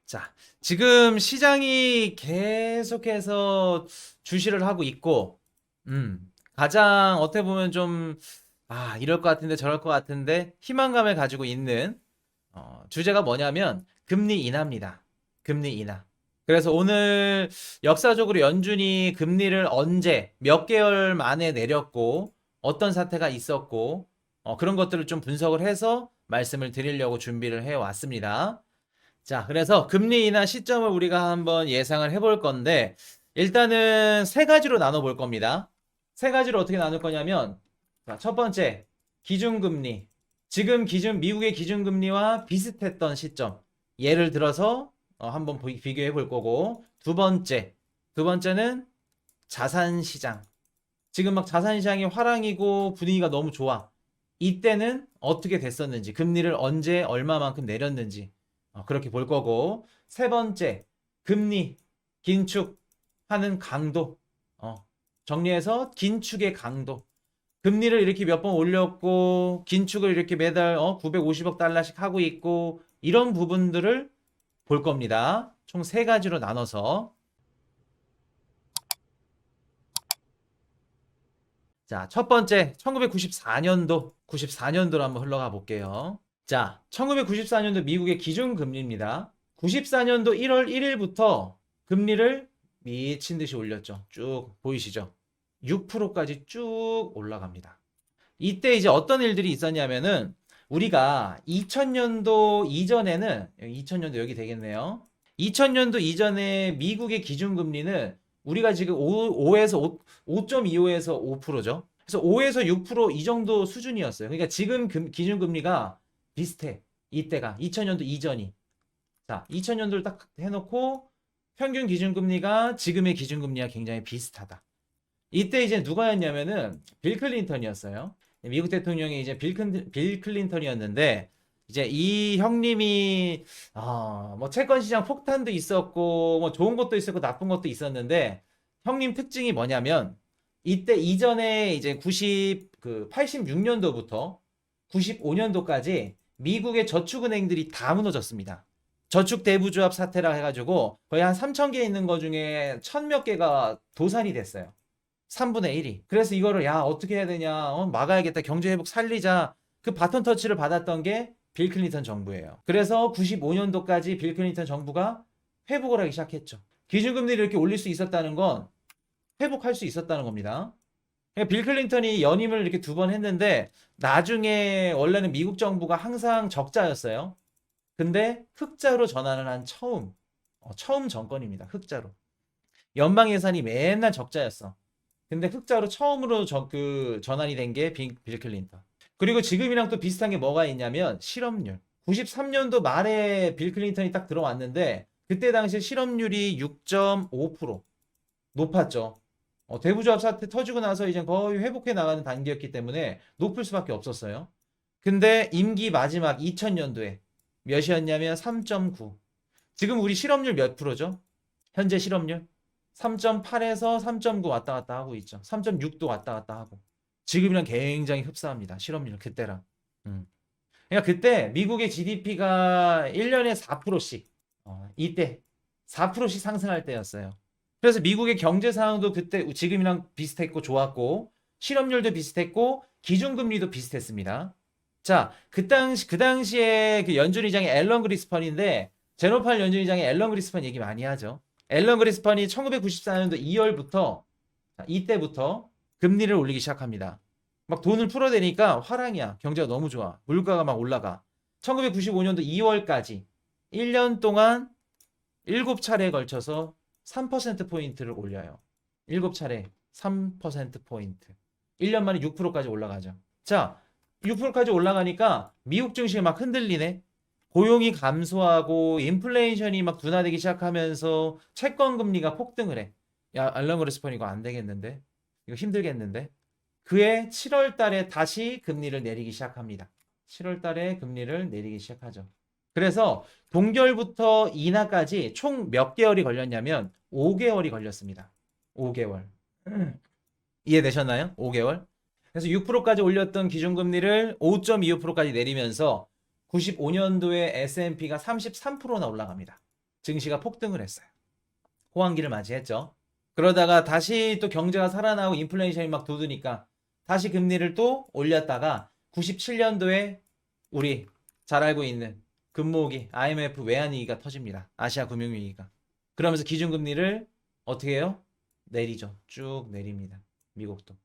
자, 지금 시장이 계속해서 주시를 하고 있고, 가장 어떻게 보면 좀, 이럴 것 같은데 저럴 것 같은데 희망감을 가지고 있는 주제가 뭐냐면 금리 인하입니다. 금리 인하. 그래서 오늘 역사적으로 연준이 금리를 언제, 몇 개월 만에 내렸고, 어떤 사태가 있었고, 그런 것들을 좀 분석을 해서 말씀을 드리려고 준비를 해 왔습니다. 자, 그래서 금리 인하 시점을 우리가 한번 예상을 해볼 건데, 일단은 세 가지로 나눠 볼 겁니다. 세 가지로 어떻게 나눌 거냐면, 자, 첫 번째, 기준금리. 지금 미국의 기준금리와 비슷했던 시점. 예를 들어서, 한번 비교해 볼 거고, 두 번째는 자산시장. 지금 막 자산시장이 화랑이고 분위기가 너무 좋아. 이때는 어떻게 됐었는지, 금리를 언제 얼마만큼 내렸는지, 그렇게 볼 거고, 세 번째, 금리 긴축하는 강도. 정리해서 긴축의 강도. 금리를 이렇게 몇 번 올렸고, 긴축을 이렇게 매달 950억 달러씩 하고 있고, 이런 부분들을 볼 겁니다. 총 세 가지로 나눠서. 자, 첫 번째, 1994년도로 한번 흘러가 볼게요. 자, 1994년도 미국의 기준금리입니다. 94년도 1월 1일부터 금리를 미친 듯이 올렸죠. 쭉 보이시죠? 6%까지 쭉 올라갑니다. 이때 이제 어떤 일들이 있었냐면은 우리가 2000년도 이전에는 2000년도 여기 되겠네요. 2000년도 이전에 미국의 기준금리는 우리가 지금 5에서 5.25에서 5%죠. 그래서 5에서 6%이 정도 수준이었어요. 그러니까 지금 기준금리가 비슷해. 이때가 2000년도 이전이. 자, 2000년도를 딱 해놓고 평균 기준금리가 지금의 기준금리와 굉장히 비슷하다. 이때 이제 누가였냐면은 빌 클린턴이었어요. 미국 대통령이 이제 빌 클린턴이었는데 이제 이 형님이 뭐 채권 시장 폭탄도 있었고 뭐 좋은 것도 있었고 나쁜 것도 있었는데 형님 특징이 뭐냐면 이때 이전에 이제 86년도부터 95년도까지 미국의 저축은행들이 다 무너졌습니다. 저축대부조합 사태라 해가지고 거의 한 3,000개 있는 거 중에 1,000몇 개가 도산이 됐어요. 3분의 1이. 그래서 이거를 어떻게 해야 되냐, 막아야겠다, 경제 회복 살리자. 그 바톤 터치를 받았던 게 빌 클린턴 정부예요. 그래서 95년도까지 빌 클린턴 정부가 회복을 하기 시작했죠. 기준금리를 이렇게 올릴 수 있었다는 건 회복할 수 있었다는 겁니다. 그러니까 빌 클린턴이 연임을 이렇게 두 번 했는데 나중에 원래는 미국 정부가 항상 적자였어요. 근데 흑자로 전환을 한 처음 정권입니다. 흑자로. 연방 예산이 맨날 적자였어. 근데 흑자로 처음으로 전환이 된 게 빌 클린턴. 그리고 지금이랑 또 비슷한 게 뭐가 있냐면 실업률. 93년도 말에 빌 클린턴이 딱 들어왔는데 그때 당시 실업률이 6.5% 높았죠. 대부조합 사태 터지고 나서 이제 거의 회복해 나가는 단계였기 때문에 높을 수밖에 없었어요. 근데 임기 마지막 2000년도에 몇이었냐면 3.9. 지금 우리 실업률 몇 프로죠? 현재 실업률 3.8에서 3.9 왔다 갔다 하고 있죠. 3.6도 왔다 갔다 하고. 지금이랑 굉장히 흡사합니다. 실업률 그때랑. 음. 그러니까 그때 미국의 GDP가 1년에 4%씩 이때 4%씩 상승할 때였어요. 그래서 미국의 경제 상황도 그때 지금이랑 비슷했고 좋았고 실업률도 비슷했고 기준금리도 비슷했습니다. 자, 그 당시에 그 연준의장이 앨런 그리스펀인데 제노팔 연준의장이 앨런 그리스펀 얘기 많이 하죠. 앨런 그리스펀이 1994년도 2월부터 이때부터 금리를 올리기 시작합니다. 막 돈을 풀어대니까 화랑이야. 경제가 너무 좋아. 물가가 막 올라가. 1995년도 2월까지 1년 동안 7차례에 걸쳐서 3%포인트를 올려요. 7차례 3%포인트. 1년 만에 6%까지 올라가죠. 자, 6%까지 올라가니까 미국 증시가 막 흔들리네. 고용이 감소하고 인플레이션이 막 둔화되기 시작하면서 채권 금리가 폭등을 해. 야, 앨런 그리스펀 이거 안 되겠는데? 이거 힘들겠는데? 그해 7월 달에 다시 금리를 내리기 시작합니다. 7월 달에 금리를 내리기 시작하죠. 그래서 동결부터 인하까지 총 몇 개월이 걸렸냐면 5개월이 걸렸습니다. 5개월. 이해되셨나요? 5개월. 그래서 6%까지 올렸던 기준금리를 5.25%까지 내리면서 95년도에 S&P가 33%나 올라갑니다. 증시가 폭등을 했어요. 호황기를 맞이했죠. 그러다가 다시 또 경제가 살아나고 인플레이션이 막 돋으니까 다시 금리를 또 올렸다가 97년도에 우리 잘 알고 있는 금모으기 IMF 외환위기가 터집니다. 아시아 금융위기가. 그러면서 기준금리를 어떻게 해요? 내리죠. 쭉 내립니다. 미국도.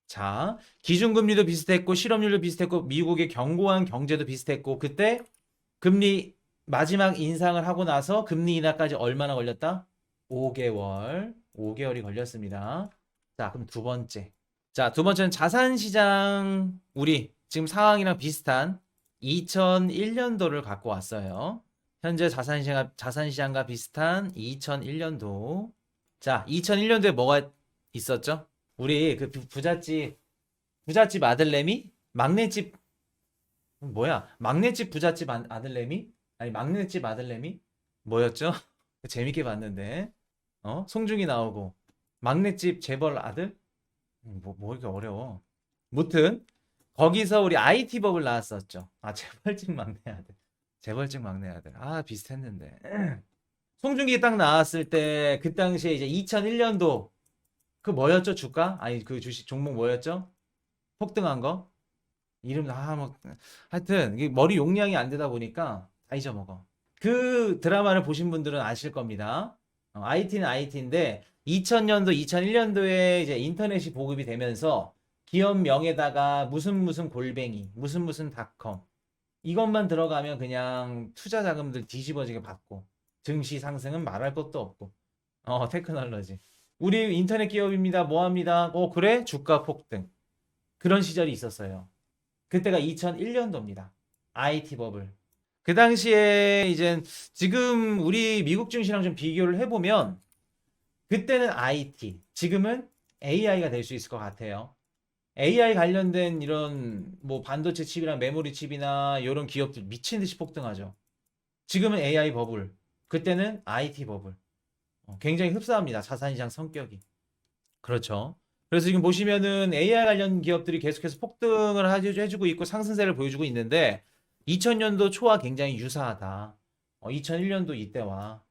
자, 기준금리도 비슷했고 실업률도 비슷했고 미국의 견고한 경제도 비슷했고 그때 금리 마지막 인상을 하고 나서 금리 인하까지 얼마나 걸렸다? 5개월. 5개월이 걸렸습니다. 자, 그럼 두 번째. 자, 두 번째는 자산시장 우리 지금 상황이랑 비슷한 2001년도를 갖고 왔어요. 현재 자산시장과 비슷한 2001년도. 자, 2001년도에 뭐가 있었죠? 우리 그 부잣집 아들내미? 막내집 뭐야? 막내집 부잣집 아들내미? 아니 막내집 아들내미? 뭐였죠? 재밌게 봤는데. 송중기 나오고 막내집 재벌 아들? 뭐 이렇게 어려워. 무튼 거기서 우리 IT 법을 나왔었죠. 아, 재벌집 막내 아들. 재벌집 막내 아들. 아, 비슷했는데. 송중기 딱 나왔을 때 그 당시에 이제 2001년도 그 뭐였죠? 주가? 아니 그 주식 종목 뭐였죠? 폭등한 거? 이름 뭐 하여튼 이게 머리 용량이 안 되다 보니까 다 잊어먹어. 그 드라마를 보신 분들은 아실 겁니다. IT는 IT인데 2000년도, 2001년도에 이제 인터넷이 보급이 되면서 기업명에다가 무슨 골뱅이, 무슨 닷컴 이것만 들어가면 그냥 투자 자금들 뒤집어지게 받고 증시 상승은 말할 것도 없고 테크놀로지 우리 인터넷 기업입니다. 뭐 합니다. 그래? 주가 폭등. 그런 시절이 있었어요. 그때가 2001년도입니다. IT 버블. 그 당시에 이제 지금 우리 미국 증시랑 좀 비교를 해보면 그때는 IT, 지금은 AI가 될 수 있을 것 같아요. AI 관련된 이런 뭐 반도체 칩이랑 메모리 칩이나 이런 기업들 미친 듯이 폭등하죠. 지금은 AI 버블, 그때는 IT 버블. 굉장히 흡사합니다. 자산시장 성격이. 그렇죠. 그래서 지금 보시면은 AI 관련 기업들이 계속해서 폭등을 해주고 있고 상승세를 보여주고 있는데 2000년도 초와 굉장히 유사하다. 2001년도 이때와.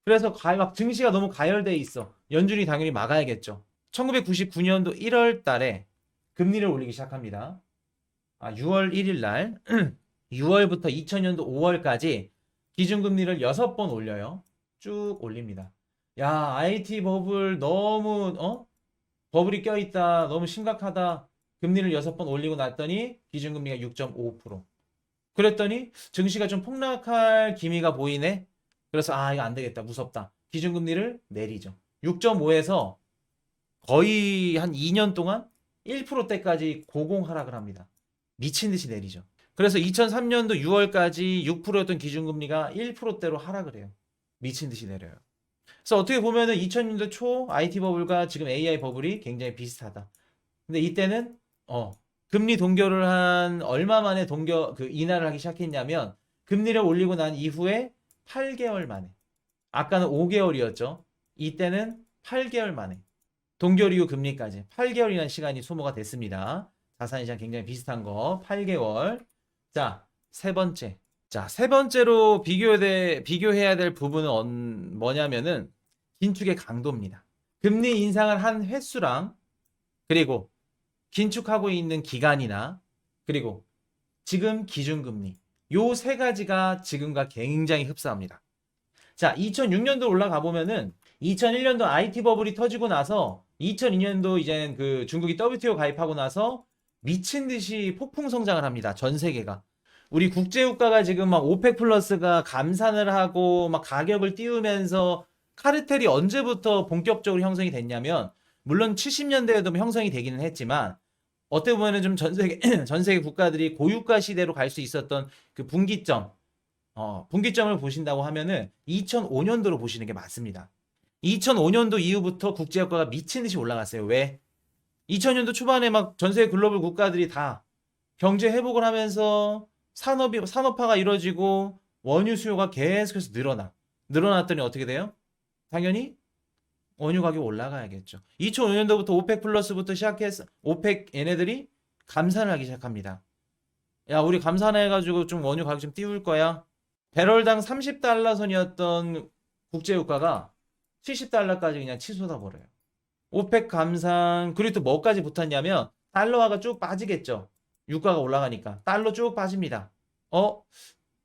그래서 막 증시가 너무 가열돼 있어. 연준이 당연히 막아야겠죠. 1999년도 1월 달에 금리를 올리기 시작합니다. 6월 1일 날 6월부터 2000년도 5월까지 기준금리를 6번 올려요. 쭉 올립니다. 야, IT 버블 너무 버블이 껴있다. 너무 심각하다. 금리를 6번 올리고 났더니 기준금리가 6.5%. 그랬더니 증시가 좀 폭락할 기미가 보이네. 그래서 이거 안 되겠다. 무섭다. 기준금리를 내리죠. 6.5에서 거의 한 2년 동안 1%대까지 고공 하락을 합니다. 미친 듯이 내리죠. 그래서 2003년도 6월까지 6%였던 기준금리가 1%대로 하락을 해요. 미친 듯이 내려요. 그래서 어떻게 보면은 2000년도 초 IT 버블과 지금 AI 버블이 굉장히 비슷하다. 근데 이때는 금리 동결을 한 얼마 만에 인하를 하기 시작했냐면 금리를 올리고 난 이후에 8개월 만에. 아까는 5개월이었죠. 이때는 8개월 만에. 동결 이후 금리까지 8개월이라는 시간이 소모가 됐습니다. 자산시장 굉장히 비슷한 거 8개월. 자, 세 번째. 자, 세 번째로 비교해야 될 부분은 뭐냐면은 긴축의 강도입니다. 금리 인상을 한 횟수랑 그리고 긴축하고 있는 기간이나 그리고 지금 기준금리 요 세 가지가 지금과 굉장히 흡사합니다. 자, 2006년도 올라가 보면은 2001년도 IT 버블이 터지고 나서 2002년도 이제 그 중국이 WTO 가입하고 나서 미친 듯이 폭풍 성장을 합니다. 전 세계가. 우리 국제유가가 지금 막 오펙 플러스가 감산을 하고 막 가격을 띄우면서 카르텔이 언제부터 본격적으로 형성이 됐냐면 물론 70년대에도 형성이 되기는 했지만 어떻게 보면은 좀 전 세계 국가들이 고유가 시대로 갈 수 있었던 그 분기점을 보신다고 하면은 2005년도로 보시는 게 맞습니다. 2005년도 이후부터 국제유가가 미친 듯이 올라갔어요. 왜? 2000년도 초반에 막 전 세계 글로벌 국가들이 다 경제 회복을 하면서 산업화가 이루어지고 원유 수요가 계속해서 늘어났더니 어떻게 돼요? 당연히 원유 가격 올라가야겠죠. 2005년도부터 오펙 플러스부터 시작해서 오펙 얘네들이 감산을 하기 시작합니다. 야, 우리 감산해가지고 좀 원유 가격 좀 띄울 거야. 배럴당 30달러 선이었던 국제유가가 70달러까지 그냥 치솟아 버려요. 오펙 감산, 그리고 또 뭐까지 붙었냐면 달러화가 쭉 빠지겠죠. 유가가 올라가니까 달러 쭉 빠집니다. 어?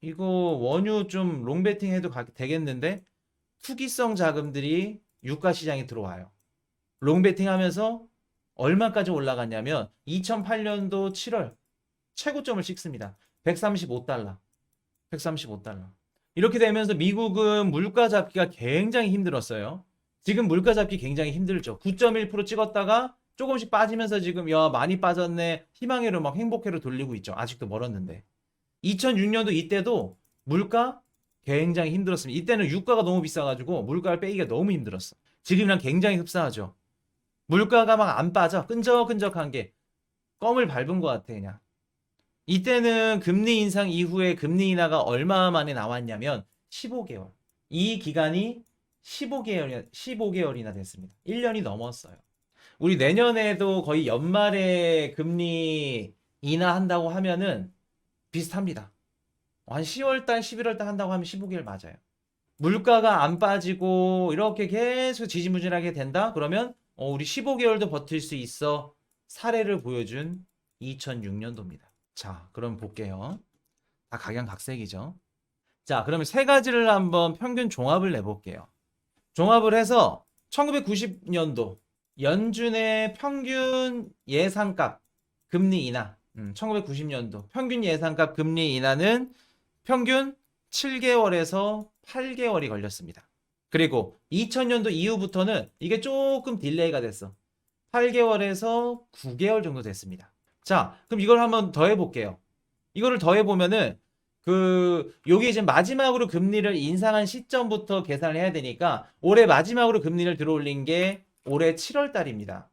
이거 원유 좀 롱베팅 해도 되겠는데? 투기성 자금들이 유가 시장에 들어와요. 롱베팅 하면서 얼마까지 올라갔냐면 2008년도 7월 최고점을 찍습니다. 135달러. 135달러. 이렇게 되면서 미국은 물가 잡기가 굉장히 힘들었어요. 지금 물가 잡기 굉장히 힘들죠. 9.1% 찍었다가 조금씩 빠지면서 지금 야 많이 빠졌네 희망회로 막 행복회로 돌리고 있죠. 아직도 멀었는데 2006년도 이때도 물가 굉장히 힘들었습니다. 이때는 유가가 너무 비싸가지고 물가를 빼기가 너무 힘들었어. 지금이랑 굉장히 흡사하죠. 물가가 막 안 빠져 끈적끈적한 게 껌을 밟은 것 같아 그냥. 이때는 금리 인상 이후에 금리 인하가 얼마 만에 나왔냐면 15개월. 이 기간이 15개월이나 됐습니다. 1년이 넘었어요. 우리 내년에도 거의 연말에 금리 인하한다고 하면은 비슷합니다. 한 10월달, 11월달 한다고 하면 15개월 맞아요. 물가가 안 빠지고 이렇게 계속 지지부진하게 된다? 그러면 우리 15개월도 버틸 수 있어. 사례를 보여준 2006년도입니다. 자, 그럼 볼게요. 다 각양각색이죠. 자, 그러면 세 가지를 한번 평균 종합을 내볼게요. 종합을 해서 1990년도 연준의 평균 예상값 금리 인하 1990년도 평균 예상값 금리 인하는 평균 7개월에서 8개월이 걸렸습니다. 그리고 2000년도 이후부터는 이게 조금 딜레이가 됐어. 8개월에서 9개월 정도 됐습니다. 자, 그럼 이걸 한번 더 해볼게요. 이거를 더 해보면은 요게 이제 마지막으로 금리를 인상한 시점부터 계산을 해야 되니까 올해 마지막으로 금리를 들어올린 게 올해 7월 달입니다.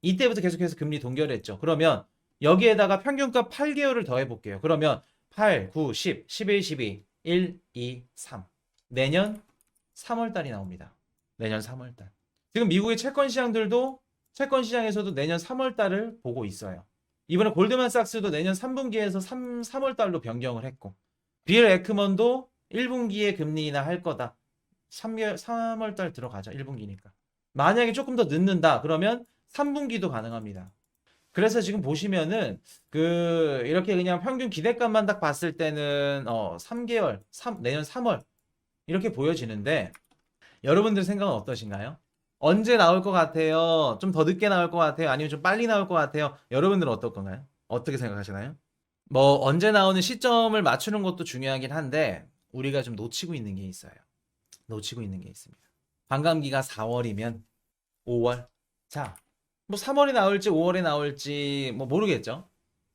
이때부터 계속해서 금리 동결했죠. 그러면 여기에다가 평균값 8개월을 더 해볼게요. 그러면 8, 9, 10, 11, 12, 1, 2, 3. 내년 3월 달이 나옵니다. 내년 3월 달. 지금 미국의 채권 시장에서도 내년 3월 달을 보고 있어요. 이번에 골드만삭스도 내년 3분기에서 3월 달로 변경을 했고 빌 에크먼도 1분기에 금리 인하 할 거다. 3월 달 들어가죠. 1분기니까. 만약에 조금 더 늦는다. 그러면 3분기도 가능합니다. 그래서 지금 보시면은 이렇게 그냥 평균 기대값만 딱 봤을 때는 3개월, 내년 3월 이렇게 보여지는데 여러분들 생각은 어떠신가요? 언제 나올 것 같아요? 좀 더 늦게 나올 것 같아요? 아니면 좀 빨리 나올 것 같아요? 여러분들은 어떨 건가요? 어떻게 생각하시나요? 뭐 언제 나오는 시점을 맞추는 것도 중요하긴 한데 우리가 좀 놓치고 있는 게 있어요. 놓치고 있는 게 있습니다. 반감기가 4월이면 5월. 자, 뭐 3월에 나올지 5월에 나올지 뭐 모르겠죠.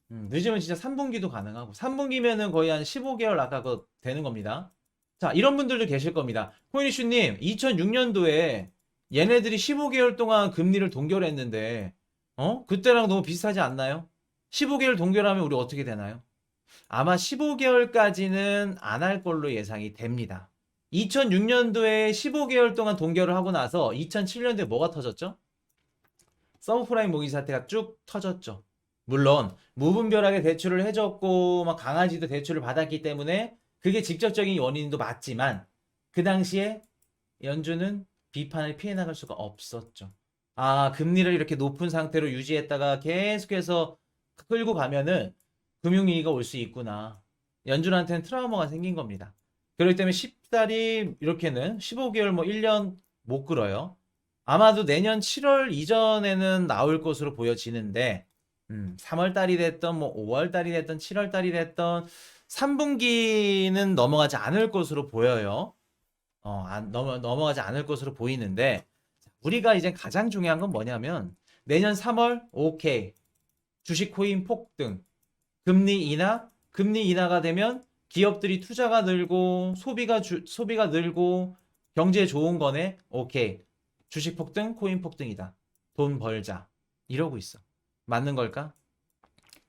늦으면 진짜 3분기도 가능하고 3분기면은 거의 한 15개월 아까 그 되는 겁니다. 자, 이런 분들도 계실 겁니다. 코인이슈님, 2006년도에 얘네들이 15개월 동안 금리를 동결했는데, 그때랑 너무 비슷하지 않나요? 15개월 동결하면 우리 어떻게 되나요? 아마 15개월까지는 안 할 걸로 예상이 됩니다. 2006년도에 15개월 동안 동결을 하고 나서 2007년도에 뭐가 터졌죠? 서브프라임 모기지 사태가 쭉 터졌죠. 물론 무분별하게 대출을 해줬고 막 강아지도 대출을 받았기 때문에 그게 직접적인 원인도 맞지만 그 당시에 연준은 비판을 피해 나갈 수가 없었죠. 아, 금리를 이렇게 높은 상태로 유지했다가 계속해서 끌고 가면은 금융위기가 올 수 있구나. 연준한테는 트라우마가 생긴 겁니다. 그렇기 때문에 쉽사리 이렇게는 15개월 뭐 1년 못 끌어요. 아마도 내년 7월 이전에는 나올 것으로 보여지는데 3월 달이 됐던 뭐 5월 달이 됐던 7월 달이 됐던 3분기는 넘어가지 않을 것으로 보여요. 넘어가지 않을 것으로 보이는데 우리가 이제 가장 중요한 건 뭐냐면 내년 3월 오케이 주식 코인 폭등 금리 인하가 되면 기업들이 투자가 늘고 소비가 늘고 경제에 좋은 거네. 오케이 주식 폭등 코인 폭등이다. 돈 벌자 이러고 있어. 맞는 걸까?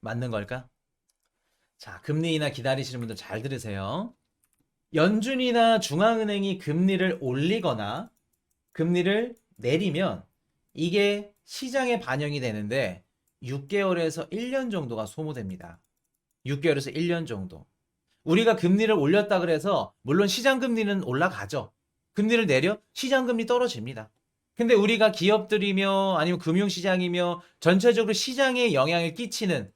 맞는 걸까? 자, 금리 인하 기다리시는 분들 잘 들으세요. 연준이나 중앙은행이 금리를 올리거나 금리를 내리면 이게 시장에 반영이 되는데 6개월에서 1년 정도가 소모됩니다. 6개월에서 1년 정도. 우리가 금리를 올렸다 그래서 물론 시장 금리는 올라가죠. 금리를 내려 시장금리 떨어집니다. 근데 우리가 기업들이며 아니면 금융시장이며 전체적으로 시장에 영향을 끼치는,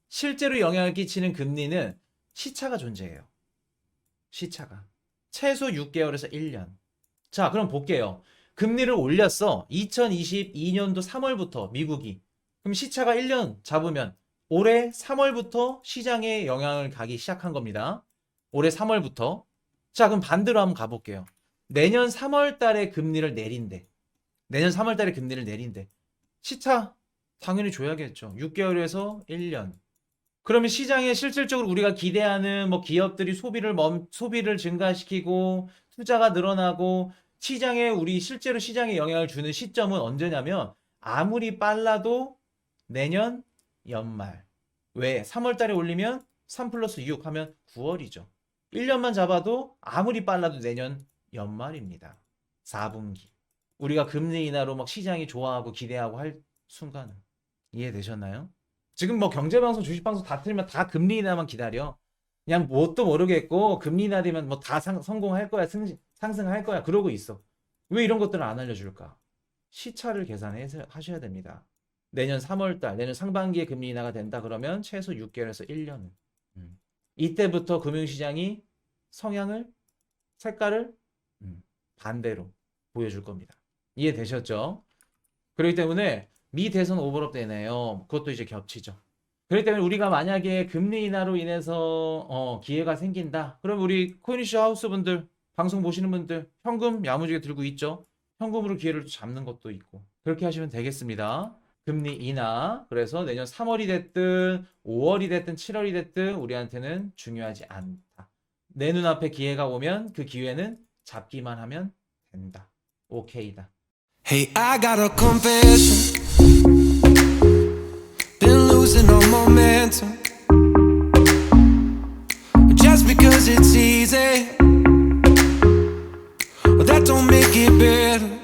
실제로 영향을 끼치는 금리는 시차가 존재해요. 시차가. 최소 6개월에서 1년. 자, 그럼 볼게요. 금리를 올렸어. 2022년도 3월부터 미국이. 그럼 시차가 1년 잡으면 올해 3월부터 시장에 영향을 가기 시작한 겁니다. 올해 3월부터. 자, 그럼 반대로 한번 가볼게요. 내년 3월 달에 금리를 내린대. 내년 3월 달에 금리를 내린대. 시차 당연히 줘야겠죠. 6개월에서 1년. 그러면 시장에 실질적으로 우리가 기대하는 뭐 기업들이 소비를 증가시키고 투자가 늘어나고 시장에 우리 실제로 시장에 영향을 주는 시점은 언제냐면 아무리 빨라도 내년 연말. 왜? 3월 달에 올리면 3 플러스 6 하면 9월이죠. 1년만 잡아도 아무리 빨라도 내년 연말입니다. 4분기. 우리가 금리 인하로 막 시장이 좋아하고 기대하고 할 순간은. 이해되셨나요? 지금 뭐 경제방송, 주식방송 다 틀면 다 금리 인하만 기다려. 그냥 뭣도 모르겠고 금리 인하 되면 뭐 다 성공할 거야, 상승할 거야 그러고 있어. 왜 이런 것들을 안 알려줄까? 시차를 계산하셔야 됩니다. 내년 3월달, 내년 상반기에 금리 인하가 된다 그러면 최소 6개월에서 1년은. 이때부터 금융시장이 성향을, 색깔을 반대로 보여줄 겁니다. 이해되셨죠? 그렇기 때문에 미 대선 오버랩 되네요. 그것도 이제 겹치죠. 그렇기 때문에 우리가 만약에 금리 인하로 인해서 기회가 생긴다. 그럼 우리 코인이슈 하우스 분들, 방송 보시는 분들 현금 야무지게 들고 있죠. 현금으로 기회를 잡는 것도 있고 그렇게 하시면 되겠습니다. 금리 인하. 그래서 내년 3월이 됐든 5월이 됐든 7월이 됐든 우리한테는 중요하지 않다. 내 눈앞에 기회가 오면 그 기회는 잡기만 하면 된다. 오케이다. Hey, I got a confession. Been losing all momentum. Just because it's easy, well, that don't make it better.